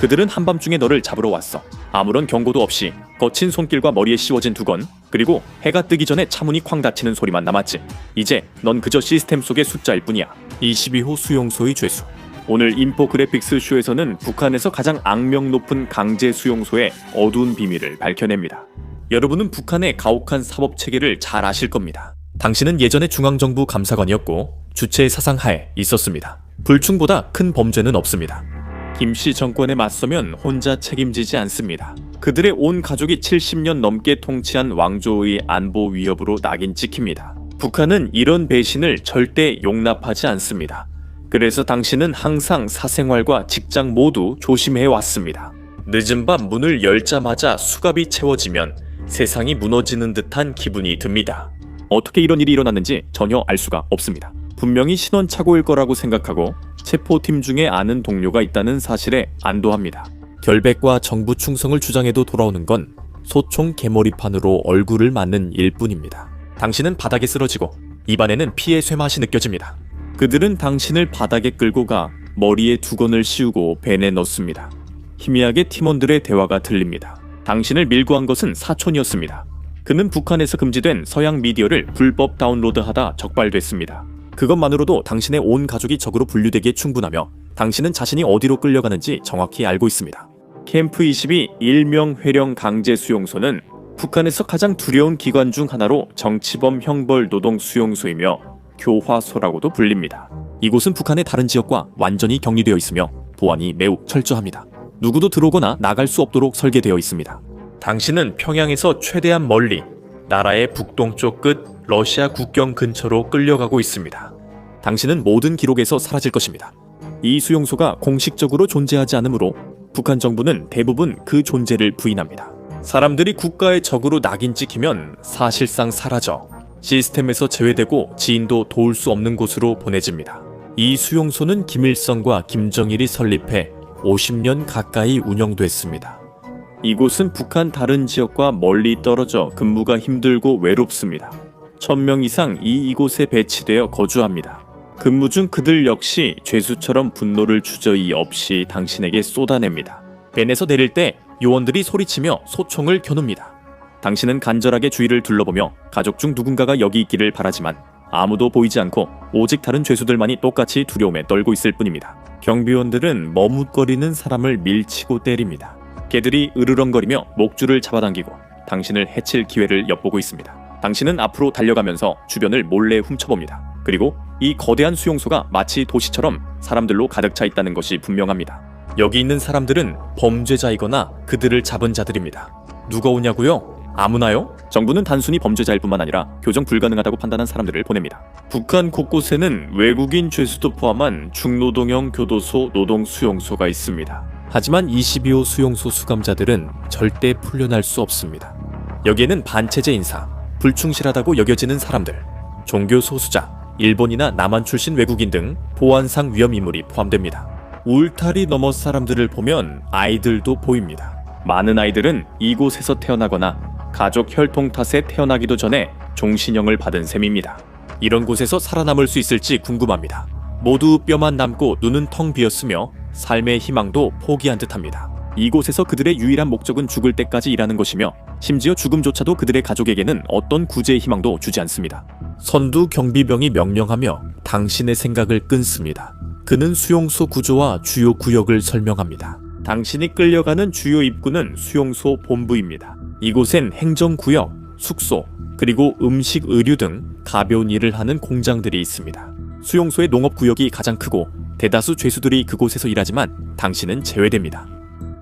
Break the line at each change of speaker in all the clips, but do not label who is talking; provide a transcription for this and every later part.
그들은 한밤중에 너를 잡으러 왔어. 아무런 경고도 없이 거친 손길과 머리에 씌워진 두건, 그리고 해가 뜨기 전에 차문이 쾅 닫히는 소리만 남았지. 이제 넌 그저 시스템 속의 숫자일 뿐이야. 22호 수용소의 죄수. 오늘 인포그래픽스 쇼에서는 북한에서 가장 악명 높은 강제 수용소의 어두운 비밀을 밝혀냅니다. 여러분은 북한의 가혹한 사법 체계를 잘 아실 겁니다. 당신은 예전에 중앙정부 감사관이었고 주체의 사상 하에 있었습니다. 불충보다 큰 범죄는 없습니다. 김씨 정권에 맞서면 혼자 책임지지 않습니다. 그들의 온 가족이 70년 넘게 통치한 왕조의 안보 위협으로 낙인 찍힙니다. 북한은 이런 배신을 절대 용납하지 않습니다. 그래서 당신은 항상 사생활과 직장 모두 조심해 왔습니다. 늦은 밤 문을 열자마자 수갑이 채워지면 세상이 무너지는 듯한 기분이 듭니다. 어떻게 이런 일이 일어났는지 전혀 알 수가 없습니다. 분명히 신원착오일 거라고 생각하고 체포팀 중에 아는 동료가 있다는 사실에 안도합니다. 결백과 정부 충성을 주장해도 돌아오는 건 소총 개머리판으로 얼굴을 맞는 일뿐입니다. 당신은 바닥에 쓰러지고 입안에는 피의 쇠맛이 느껴집니다. 그들은 당신을 바닥에 끌고 가 머리에 두건을 씌우고 벤에 넣습니다. 희미하게 팀원들의 대화가 들립니다. 당신을 밀고 간 것은 사촌이었습니다. 그는 북한에서 금지된 서양 미디어를 불법 다운로드하다 적발됐습니다. 그것만으로도 당신의 온 가족이 적으로 분류되기에 충분하며 당신은 자신이 어디로 끌려가는지 정확히 알고 있습니다. 캠프 22 일명 회령 강제 수용소는 북한에서 가장 두려운 기관 중 하나로 정치범 형벌 노동 수용소이며 교화소라고도 불립니다. 이곳은 북한의 다른 지역과 완전히 격리되어 있으며 보안이 매우 철저합니다. 누구도 들어오거나 나갈 수 없도록 설계되어 있습니다. 당신은 평양에서 최대한 멀리 나라의 북동쪽 끝 러시아 국경 근처로 끌려가고 있습니다. 당신은 모든 기록에서 사라질 것입니다. 이 수용소가 공식적으로 존재하지 않으므로 북한 정부는 대부분 그 존재를 부인합니다. 사람들이 국가의 적으로 낙인 찍히면 사실상 사라져 시스템에서 제외되고 지인도 도울 수 없는 곳으로 보내집니다. 이 수용소는 김일성과 김정일이 설립해 50년 가까이 운영됐습니다. 이곳은 북한 다른 지역과 멀리 떨어져 근무가 힘들고 외롭습니다. 1000명 이상 이곳에 배치되어 거주합니다. 근무 중 그들 역시 죄수처럼 분노를 주저히 없이 당신에게 쏟아냅니다. 벤에서 내릴 때 요원들이 소리치며 소총을 겨눕니다. 당신은 간절하게 주위를 둘러보며 가족 중 누군가가 여기 있기를 바라지만 아무도 보이지 않고 오직 다른 죄수들만이 똑같이 두려움에 떨고 있을 뿐입니다. 경비원들은 머뭇거리는 사람을 밀치고 때립니다. 개들이 으르렁거리며 목줄을 잡아당기고 당신을 해칠 기회를 엿보고 있습니다. 당신은 앞으로 달려가면서 주변을 몰래 훔쳐봅니다. 그리고 이 거대한 수용소가 마치 도시처럼 사람들로 가득 차 있다는 것이 분명합니다. 여기 있는 사람들은 범죄자이거나 그들을 잡은 자들입니다. 누가 오냐고요? 아무나요? 정부는 단순히 범죄자일 뿐만 아니라 교정 불가능하다고 판단한 사람들을 보냅니다. 북한 곳곳에는 외국인 죄수도 포함한 중노동형 교도소 노동 수용소가 있습니다. 하지만 22호 수용소 수감자들은 절대 풀려날 수 없습니다. 여기에는 반체제 인사, 불충실하다고 여겨지는 사람들, 종교 소수자, 일본이나 남한 출신 외국인 등 보안상 위험 인물이 포함됩니다. 울타리 너머 사람들을 보면 아이들도 보입니다. 많은 아이들은 이곳에서 태어나거나 가족 혈통 탓에 태어나기도 전에 종신형을 받은 셈입니다. 이런 곳에서 살아남을 수 있을지 궁금합니다. 모두 뼈만 남고 눈은 텅 비었으며 삶의 희망도 포기한 듯합니다. 이곳에서 그들의 유일한 목적은 죽을 때까지 일하는 것이며 심지어 죽음조차도 그들의 가족에게는 어떤 구제의 희망도 주지 않습니다. 선두 경비병이 명령하며 당신의 생각을 끊습니다. 그는 수용소 구조와 주요 구역을 설명합니다. 당신이 끌려가는 주요 입구는 수용소 본부입니다. 이곳엔 행정구역, 숙소, 그리고 음식, 의류 등 가벼운 일을 하는 공장들이 있습니다. 수용소의 농업구역이 가장 크고 대다수 죄수들이 그곳에서 일하지만 당신은 제외됩니다.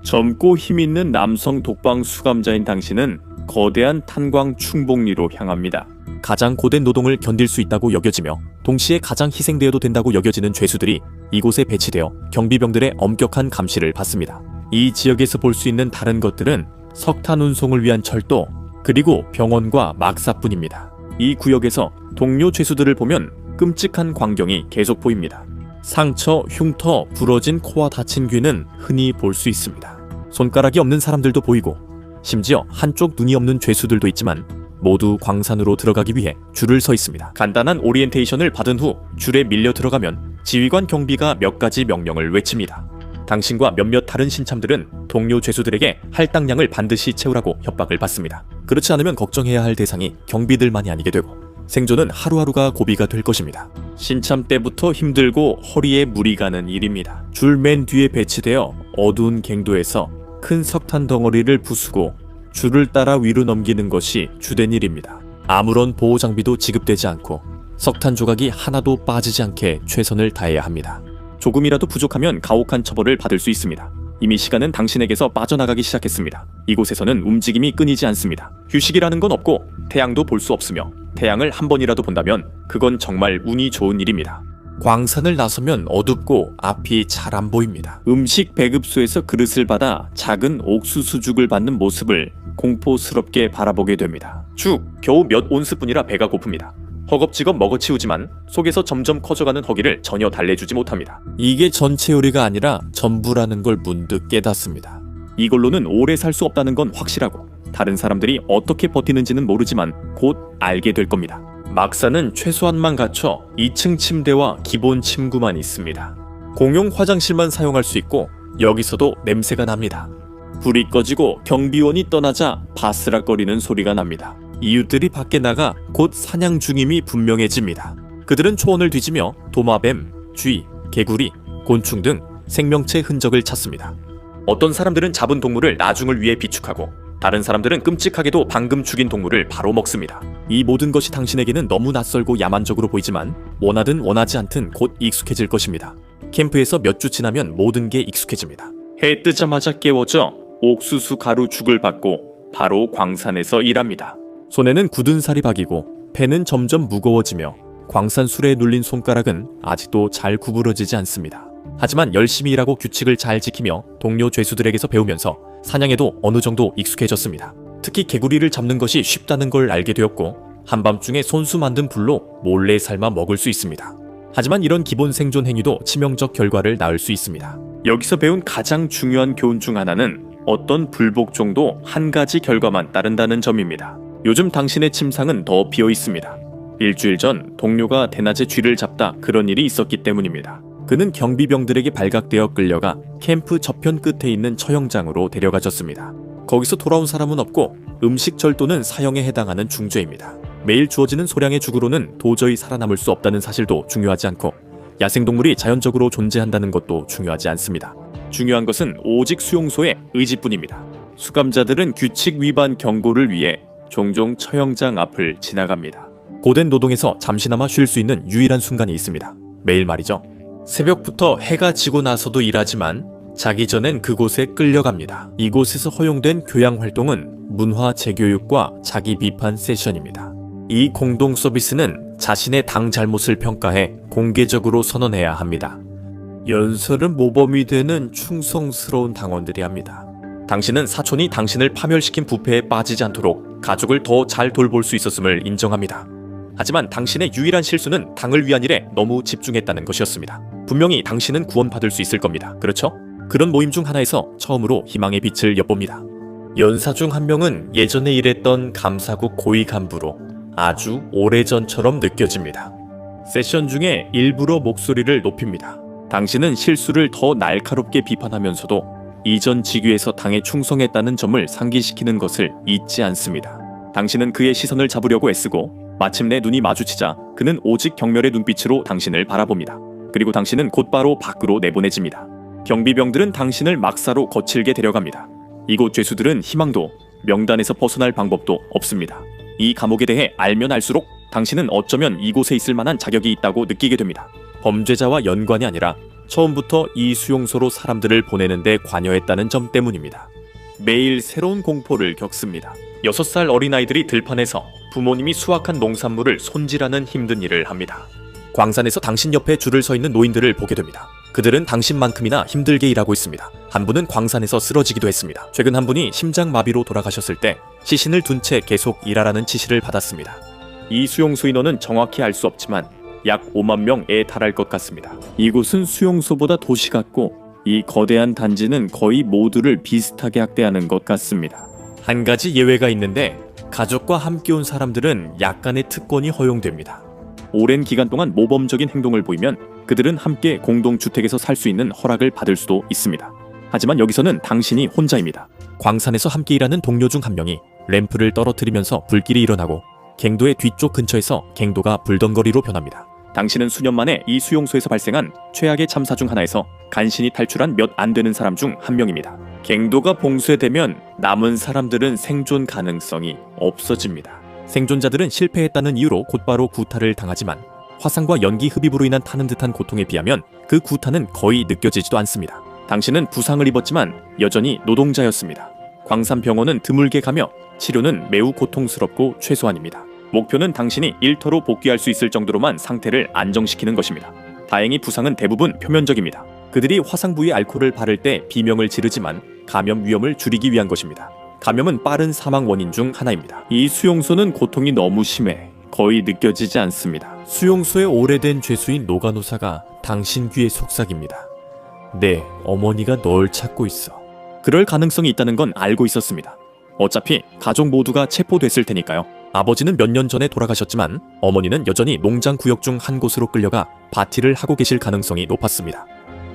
젊고 힘있는 남성 독방 수감자인 당신은 거대한 탄광 충봉리로 향합니다. 가장 고된 노동을 견딜 수 있다고 여겨지며 동시에 가장 희생되어도 된다고 여겨지는 죄수들이 이곳에 배치되어 경비병들의 엄격한 감시를 받습니다. 이 지역에서 볼 수 있는 다른 것들은 석탄 운송을 위한 철도, 그리고 병원과 막사뿐입니다. 이 구역에서 동료 죄수들을 보면 끔찍한 광경이 계속 보입니다. 상처, 흉터, 부러진 코와 다친 귀는 흔히 볼 수 있습니다. 손가락이 없는 사람들도 보이고 심지어 한쪽 눈이 없는 죄수들도 있지만 모두 광산으로 들어가기 위해 줄을 서 있습니다. 간단한 오리엔테이션을 받은 후 줄에 밀려 들어가면 지휘관 경비가 몇 가지 명령을 외칩니다. 당신과 몇몇 다른 신참들은 동료 죄수들에게 할당량을 반드시 채우라고 협박을 받습니다. 그렇지 않으면 걱정해야 할 대상이 경비들만이 아니게 되고 생존은 하루하루가 고비가 될 것입니다. 신참 때부터 힘들고 허리에 무리 가는 일입니다. 줄 맨 뒤에 배치되어 어두운 갱도에서 큰 석탄 덩어리를 부수고 줄을 따라 위로 넘기는 것이 주된 일입니다. 아무런 보호 장비도 지급되지 않고 석탄 조각이 하나도 빠지지 않게 최선을 다해야 합니다. 조금이라도 부족하면 가혹한 처벌을 받을 수 있습니다. 이미 시간은 당신에게서 빠져나가기 시작했습니다. 이곳에서는 움직임이 끊이지 않습니다. 휴식이라는 건 없고 태양도 볼 수 없으며 태양을 한 번이라도 본다면 그건 정말 운이 좋은 일입니다. 광산을 나서면 어둡고 앞이 잘 안 보입니다. 음식 배급소에서 그릇을 받아 작은 옥수수죽을 받는 모습을 공포스럽게 바라보게 됩니다. 죽! 겨우 몇 온스뿐이라 배가 고픕니다. 허겁지겁 먹어치우지만 속에서 점점 커져가는 허기를 전혀 달래주지 못합니다. 이게 전체 요리가 아니라 전부라는 걸 문득 깨닫습니다. 이걸로는 오래 살 수 없다는 건 확실하고 다른 사람들이 어떻게 버티는지는 모르지만 곧 알게 될 겁니다. 막사는 최소한만 갖춰 2층 침대와 기본 침구만 있습니다. 공용 화장실만 사용할 수 있고 여기서도 냄새가 납니다. 불이 꺼지고 경비원이 떠나자 바스락거리는 소리가 납니다. 이웃들이 밖에 나가 곧 사냥 중임이 분명해집니다. 그들은 초원을 뒤지며 도마뱀, 쥐, 개구리, 곤충 등 생명체 흔적을 찾습니다. 어떤 사람들은 잡은 동물을 나중을 위해 비축하고 다른 사람들은 끔찍하게도 방금 죽인 동물을 바로 먹습니다. 이 모든 것이 당신에게는 너무 낯설고 야만적으로 보이지만 원하든 원하지 않든 곧 익숙해질 것입니다. 캠프에서 몇 주 지나면 모든 게 익숙해집니다. 해 뜨자마자 깨워져 옥수수 가루 죽을 받고 바로 광산에서 일합니다. 손에는 굳은 살이 박이고 배는 점점 무거워지며 광산 수레에 눌린 손가락은 아직도 잘 구부러지지 않습니다. 하지만 열심히 일하고 규칙을 잘 지키며 동료 죄수들에게서 배우면서 사냥에도 어느 정도 익숙해졌습니다. 특히 개구리를 잡는 것이 쉽다는 걸 알게 되었고 한밤중에 손수 만든 불로 몰래 삶아 먹을 수 있습니다. 하지만 이런 기본 생존 행위도 치명적 결과를 낳을 수 있습니다. 여기서 배운 가장 중요한 교훈 중 하나는 어떤 불복종도 한 가지 결과만 따른다는 점입니다. 요즘 당신의 침상은 더 비어 있습니다. 일주일 전 동료가 대낮에 쥐를 잡다 그런 일이 있었기 때문입니다. 그는 경비병들에게 발각되어 끌려가 캠프 저편 끝에 있는 처형장으로 데려가졌습니다. 거기서 돌아온 사람은 없고 음식 절도는 사형에 해당하는 중죄입니다. 매일 주어지는 소량의 죽으로는 도저히 살아남을 수 없다는 사실도 중요하지 않고 야생동물이 자연적으로 존재한다는 것도 중요하지 않습니다. 중요한 것은 오직 수용소의 의지뿐입니다. 수감자들은 규칙 위반 경고를 위해 종종 처형장 앞을 지나갑니다. 고된 노동에서 잠시나마 쉴 수 있는 유일한 순간이 있습니다. 매일 말이죠. 새벽부터 해가 지고 나서도 일하지만 자기 전엔 그곳에 끌려갑니다. 이곳에서 허용된 교양 활동은 문화 재교육과 자기 비판 세션입니다. 이 공동 서비스는 자신의 당 잘못을 평가해 공개적으로 선언해야 합니다. 연설은 모범이 되는 충성스러운 당원들이 합니다. 당신은 사촌이 당신을 파멸시킨 부패에 빠지지 않도록 가족을 더 잘 돌볼 수 있었음을 인정합니다. 하지만 당신의 유일한 실수는 당을 위한 일에 너무 집중했다는 것이었습니다. 분명히 당신은 구원받을 수 있을 겁니다. 그렇죠? 그런 모임 중 하나에서 처음으로 희망의 빛을 엿봅니다. 연사 중 한 명은 예전에 일했던 감사국 고위 간부로 아주 오래전처럼 느껴집니다. 세션 중에 일부러 목소리를 높입니다. 당신은 실수를 더 날카롭게 비판하면서도 이전 직위에서 당에 충성했다는 점을 상기시키는 것을 잊지 않습니다. 당신은 그의 시선을 잡으려고 애쓰고 마침내 눈이 마주치자 그는 오직 경멸의 눈빛으로 당신을 바라봅니다. 그리고 당신은 곧바로 밖으로 내보내집니다. 경비병들은 당신을 막사로 거칠게 데려갑니다. 이곳 죄수들은 희망도 명단에서 벗어날 방법도 없습니다. 이 감옥에 대해 알면 알수록 당신은 어쩌면 이곳에 있을 만한 자격이 있다고 느끼게 됩니다. 범죄자와 연관이 아니라 처음부터 이 수용소로 사람들을 보내는 데 관여했다는 점 때문입니다. 매일 새로운 공포를 겪습니다. 6살 어린아이들이 들판에서 부모님이 수확한 농산물을 손질하는 힘든 일을 합니다. 광산에서 당신 옆에 줄을 서 있는 노인들을 보게 됩니다. 그들은 당신만큼이나 힘들게 일하고 있습니다. 한 분은 광산에서 쓰러지기도 했습니다. 최근 한 분이 심장마비로 돌아가셨을 때 시신을 둔 채 계속 일하라는 지시를 받았습니다. 이 수용소 인원은 정확히 알 수 없지만 약 5만 명에 달할 것 같습니다. 이곳은 수용소보다 도시 같고 이 거대한 단지는 거의 모두를 비슷하게 학대하는 것 같습니다. 한 가지 예외가 있는데 가족과 함께 온 사람들은 약간의 특권이 허용됩니다. 오랜 기간 동안 모범적인 행동을 보이면 그들은 함께 공동주택에서 살 수 있는 허락을 받을 수도 있습니다. 하지만 여기서는 당신이 혼자입니다. 광산에서 함께 일하는 동료 중 한 명이 램프를 떨어뜨리면서 불길이 일어나고 갱도의 뒤쪽 근처에서 갱도가 불덩거리로 변합니다. 당신은 수년 만에 이 수용소에서 발생한 최악의 참사 중 하나에서 간신히 탈출한 몇 안 되는 사람 중 한 명입니다. 갱도가 봉쇄되면 남은 사람들은 생존 가능성이 없어집니다. 생존자들은 실패했다는 이유로 곧바로 구타를 당하지만 화상과 연기 흡입으로 인한 타는 듯한 고통에 비하면 그 구타는 거의 느껴지지도 않습니다. 당신은 부상을 입었지만 여전히 노동자였습니다. 광산병원은 드물게 가며 치료는 매우 고통스럽고 최소한입니다. 목표는 당신이 일터로 복귀할 수 있을 정도로만 상태를 안정시키는 것입니다. 다행히 부상은 대부분 표면적입니다. 그들이 화상 부위에 알코올을 바를 때 비명을 지르지만 감염 위험을 줄이기 위한 것입니다. 감염은 빠른 사망 원인 중 하나입니다. 이 수용소는 고통이 너무 심해 거의 느껴지지 않습니다. 수용소의 오래된 죄수인 노가노사가 당신 귀에 속삭입니다. 네, 어머니가 널 찾고 있어. 그럴 가능성이 있다는 건 알고 있었습니다. 어차피 가족 모두가 체포됐을 테니까요. 아버지는 몇 년 전에 돌아가셨지만 어머니는 여전히 농장 구역 중 한 곳으로 끌려가 바티를 하고 계실 가능성이 높았습니다.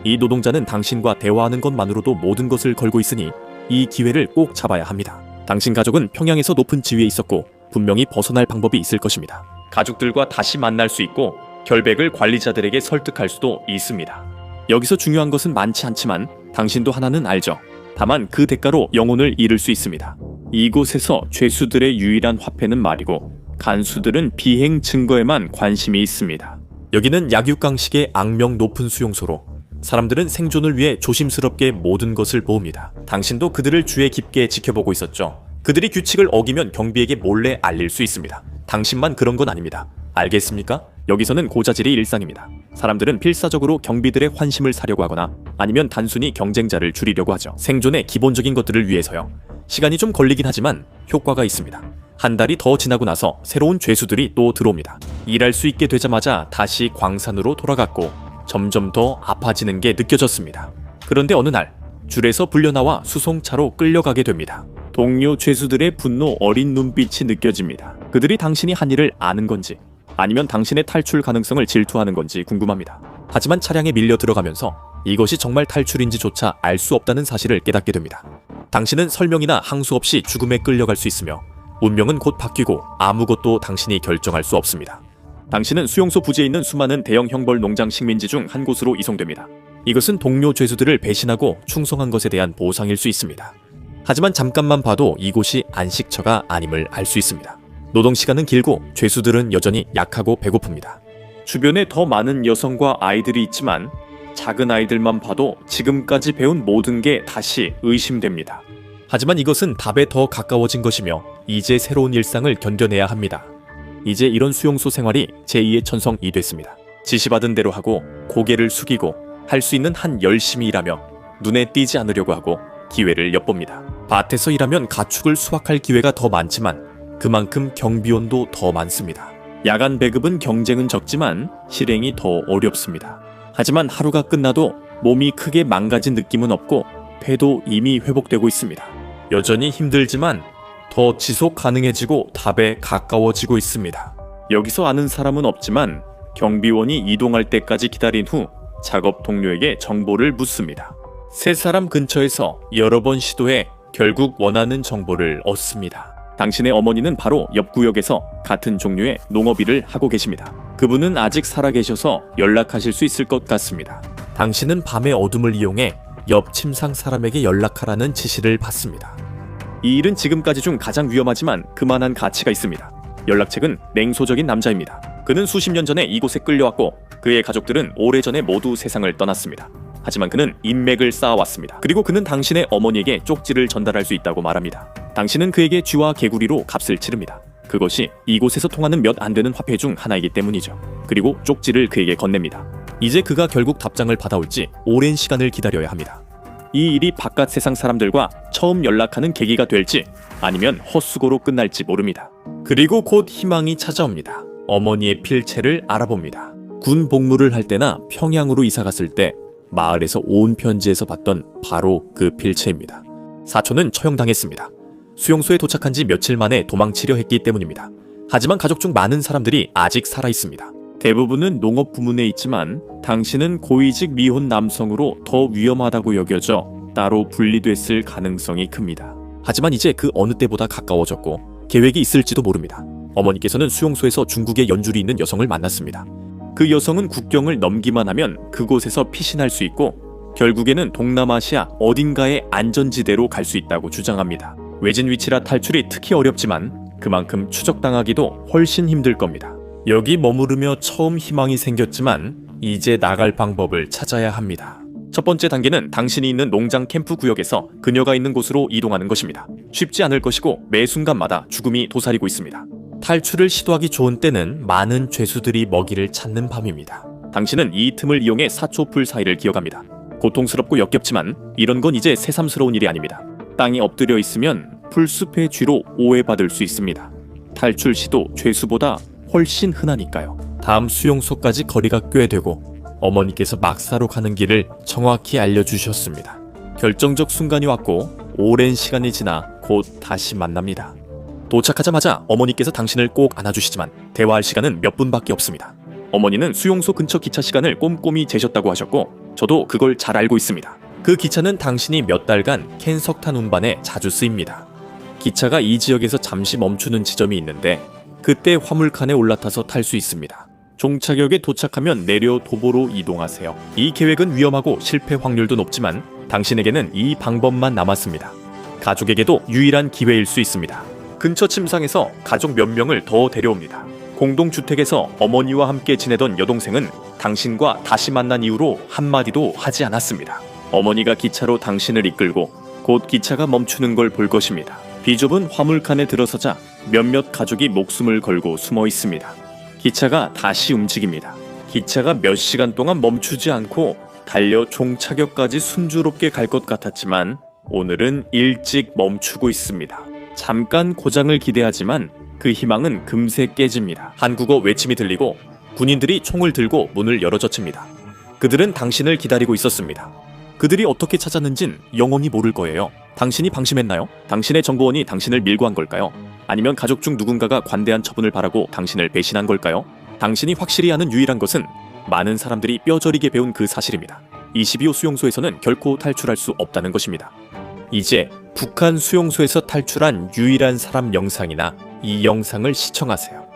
이 노동자는 당신과 대화하는 것만으로도 모든 것을 걸고 있으니 이 기회를 꼭 잡아야 합니다. 당신 가족은 평양에서 높은 지위에 있었고 분명히 벗어날 방법이 있을 것입니다. 가족들과 다시 만날 수 있고 결백을 관리자들에게 설득할 수도 있습니다. 여기서 중요한 것은 많지 않지만 당신도 하나는 알죠. 다만 그 대가로 영혼을 잃을 수 있습니다. 이곳에서 죄수들의 유일한 화폐는 말이고 간수들은 비행 증거에만 관심이 있습니다. 여기는 약육강식의 악명 높은 수용소로 사람들은 생존을 위해 조심스럽게 모든 것을 모읍니다. 당신도 그들을 주의 깊게 지켜보고 있었죠. 그들이 규칙을 어기면 경비에게 몰래 알릴 수 있습니다. 당신만 그런 건 아닙니다. 알겠습니까? 여기서는 고자질이 일상입니다. 사람들은 필사적으로 경비들의 환심을 사려고 하거나 아니면 단순히 경쟁자를 줄이려고 하죠. 생존의 기본적인 것들을 위해서요. 시간이 좀 걸리긴 하지만 효과가 있습니다. 한 달이 더 지나고 나서 새로운 죄수들이 또 들어옵니다. 일할 수 있게 되자마자 다시 광산으로 돌아갔고 점점 더 아파지는 게 느껴졌습니다. 그런데 어느 날 줄에서 불려나와 수송차로 끌려가게 됩니다. 동료 죄수들의 분노 어린 눈빛이 느껴집니다. 그들이 당신이 한 일을 아는 건지 아니면 당신의 탈출 가능성을 질투하는 건지 궁금합니다. 하지만 차량에 밀려 들어가면서 이것이 정말 탈출인지조차 알 수 없다는 사실을 깨닫게 됩니다. 당신은 설명이나 항소 없이 죽음에 끌려갈 수 있으며 운명은 곧 바뀌고 아무것도 당신이 결정할 수 없습니다. 당신은 수용소 부지에 있는 수많은 대형 형벌 농장 식민지 중 한 곳으로 이송됩니다. 이것은 동료 죄수들을 배신하고 충성한 것에 대한 보상일 수 있습니다. 하지만 잠깐만 봐도 이곳이 안식처가 아님을 알 수 있습니다. 노동시간은 길고 죄수들은 여전히 약하고 배고픕니다. 주변에 더 많은 여성과 아이들이 있지만 작은 아이들만 봐도 지금까지 배운 모든 게 다시 의심됩니다. 하지만 이것은 답에 더 가까워진 것이며 이제 새로운 일상을 견뎌내야 합니다. 이제 이런 수용소 생활이 제2의 천성이 됐습니다. 지시받은 대로 하고 고개를 숙이고 할 수 있는 한 열심히 일하며 눈에 띄지 않으려고 하고 기회를 엿봅니다. 밭에서 일하면 가축을 수확할 기회가 더 많지만 그만큼 경비원도 더 많습니다. 야간 배급은 경쟁은 적지만 실행이 더 어렵습니다. 하지만 하루가 끝나도 몸이 크게 망가진 느낌은 없고 배도 이미 회복되고 있습니다. 여전히 힘들지만 더 지속 가능해지고 답에 가까워지고 있습니다. 여기서 아는 사람은 없지만 경비원이 이동할 때까지 기다린 후 작업 동료에게 정보를 묻습니다. 세 사람 근처에서 여러 번 시도해 결국 원하는 정보를 얻습니다. 당신의 어머니는 바로 옆 구역에서 같은 종류의 농업일을 하고 계십니다. 그분은 아직 살아계셔서 연락하실 수 있을 것 같습니다. 당신은 밤의 어둠을 이용해 옆 침상 사람에게 연락하라는 지시를 받습니다. 이 일은 지금까지 중 가장 위험하지만 그만한 가치가 있습니다. 연락책은 냉소적인 남자입니다. 그는 수십 년 전에 이곳에 끌려왔고 그의 가족들은 오래전에 모두 세상을 떠났습니다. 하지만 그는 인맥을 쌓아왔습니다. 그리고 그는 당신의 어머니에게 쪽지를 전달할 수 있다고 말합니다. 당신은 그에게 쥐와 개구리로 값을 치릅니다. 그것이 이곳에서 통하는 몇 안 되는 화폐 중 하나이기 때문이죠. 그리고 쪽지를 그에게 건넵니다. 이제 그가 결국 답장을 받아올지 오랜 시간을 기다려야 합니다. 이 일이 바깥 세상 사람들과 처음 연락하는 계기가 될지 아니면 헛수고로 끝날지 모릅니다. 그리고 곧 희망이 찾아옵니다. 어머니의 필체를 알아봅니다. 군 복무를 할 때나 평양으로 이사 갔을 때 마을에서 온 편지에서 봤던 바로 그 필체입니다. 사촌은 처형당했습니다. 수용소에 도착한 지 며칠 만에 도망치려 했기 때문입니다. 하지만 가족 중 많은 사람들이 아직 살아있습니다. 대부분은 농업 부문에 있지만 당신은 고위직 미혼 남성으로 더 위험하다고 여겨져 따로 분리됐을 가능성이 큽니다. 하지만 이제 그 어느 때보다 가까워졌고 계획이 있을지도 모릅니다. 어머니께서는 수용소에서 중국의 연줄이 있는 여성을 만났습니다. 그 여성은 국경을 넘기만 하면 그곳에서 피신할 수 있고 결국에는 동남아시아 어딘가의 안전지대로 갈 수 있다고 주장합니다. 외진 위치라 탈출이 특히 어렵지만 그만큼 추적당하기도 훨씬 힘들 겁니다. 여기 머무르며 처음 희망이 생겼지만 이제 나갈 방법을 찾아야 합니다. 첫 번째 단계는 당신이 있는 농장 캠프 구역에서 그녀가 있는 곳으로 이동하는 것입니다. 쉽지 않을 것이고 매 순간마다 죽음이 도사리고 있습니다. 탈출을 시도하기 좋은 때는 많은 죄수들이 먹이를 찾는 밤입니다. 당신은 이 틈을 이용해 사초풀 사이를 기어갑니다. 고통스럽고 역겹지만 이런 건 이제 새삼스러운 일이 아닙니다. 땅에 엎드려 있으면 풀숲의 쥐로 오해받을 수 있습니다. 탈출 시도 죄수보다 훨씬 흔하니까요. 다음 수용소까지 거리가 꽤 되고 어머니께서 막사로 가는 길을 정확히 알려주셨습니다. 결정적 순간이 왔고 오랜 시간이 지나 곧 다시 만납니다. 도착하자마자 어머니께서 당신을 꼭 안아주시지만 대화할 시간은 몇 분밖에 없습니다. 어머니는 수용소 근처 기차 시간을 꼼꼼히 재셨다고 하셨고 저도 그걸 잘 알고 있습니다. 그 기차는 당신이 몇 달간 캔 석탄 운반에 자주 쓰입니다. 기차가 이 지역에서 잠시 멈추는 지점이 있는데 그때 화물칸에 올라타서 탈 수 있습니다. 종착역에 도착하면 내려 도보로 이동하세요. 이 계획은 위험하고 실패 확률도 높지만 당신에게는 이 방법만 남았습니다. 가족에게도 유일한 기회일 수 있습니다. 근처 침상에서 가족 몇 명을 더 데려옵니다. 공동주택에서 어머니와 함께 지내던 여동생은 당신과 다시 만난 이후로 한마디도 하지 않았습니다. 어머니가 기차로 당신을 이끌고 곧 기차가 멈추는 걸 볼 것입니다. 비좁은 화물칸에 들어서자 몇몇 가족이 목숨을 걸고 숨어 있습니다. 기차가 다시 움직입니다. 기차가 몇 시간 동안 멈추지 않고 달려 종착역까지 순조롭게 갈 것 같았지만 오늘은 일찍 멈추고 있습니다. 잠깐 고장을 기대하지만 그 희망은 금세 깨집니다. 한국어 외침이 들리고 군인들이 총을 들고 문을 열어젖힙니다. 그들은 당신을 기다리고 있었습니다. 그들이 어떻게 찾았는진 영원히 모를 거예요. 당신이 방심했나요? 당신의 정보원이 당신을 밀고 한 걸까요? 아니면 가족 중 누군가가 관대한 처분을 바라고 당신을 배신한 걸까요? 당신이 확실히 아는 유일한 것은 많은 사람들이 뼈저리게 배운 그 사실입니다. 22호 수용소에서는 결코 탈출할 수 없다는 것입니다. 이제 북한 수용소에서 탈출한 유일한 사람 영상이나 이 영상을 시청하세요.